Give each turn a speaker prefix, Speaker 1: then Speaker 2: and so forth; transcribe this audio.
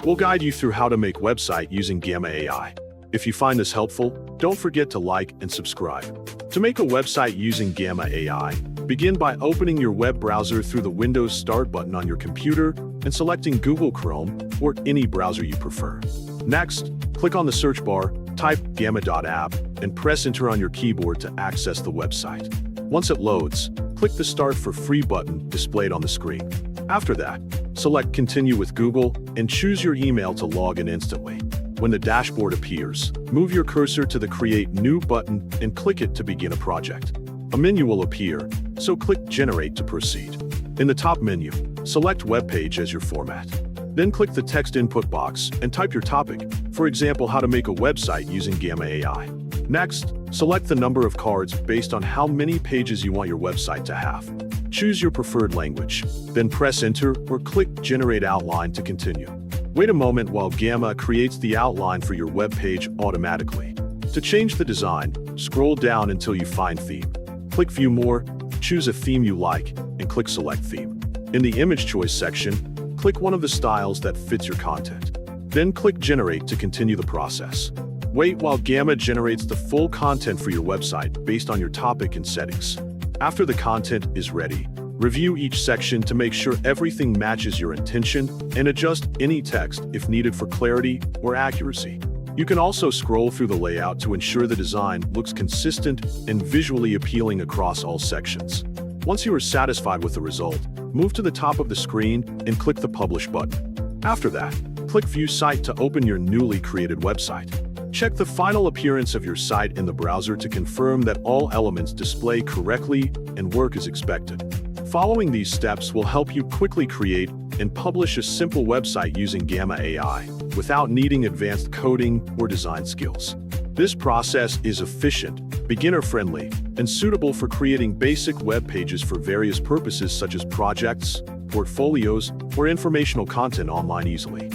Speaker 1: We'll guide you through how to make website using Gamma AI. If you find this helpful, don't forget to like and subscribe. To make a website using Gamma AI, begin by opening your web browser through the Windows Start button on your computer and selecting Google Chrome or any browser you prefer. Next, click on the search bar, type 𝗕𝘂𝘀𝗶𝗶𝗀 and press enter on your keyboard to access the website. Once it loads, click the Start for Free button displayed on the screen. After that, select Continue with Google and choose your email to log in instantly. When the dashboard appears, move your cursor to the Create New button and click it to begin a project. A menu will appear, so click Generate to proceed. In the top menu, select Web Page as your format. Then click the text input box and type your topic, for example, how to make a website using Gamma AI. Next, select the number of cards based on how many pages you want your website to have. Choose your preferred language, then press Enter or click Generate Outline to continue. Wait a moment while Gamma creates the outline for your web page automatically. To change the design, scroll down until you find Theme. Click View More, choose a theme you like, and click Select Theme. In the Image Choice section, click one of the styles that fits your content. Then click Generate to continue the process. Wait while Gamma generates the full content for your website based on your topic and settings. After the content is ready, review each section to make sure everything matches your intention and adjust any text if needed for clarity or accuracy. You can also scroll through the layout to ensure the design looks consistent and visually appealing across all sections. Once you are satisfied with the result, move to the top of the screen and click the Publish button. After that, click View Site to open your newly created website. Check the final appearance of your site in the browser to confirm that all elements display correctly and work as expected. Following these steps will help you quickly create and publish a simple website using Gamma AI without needing advanced coding or design skills. This process is efficient, beginner-friendly, and suitable for creating basic web pages for various purposes such as projects, portfolios, or informational content online easily.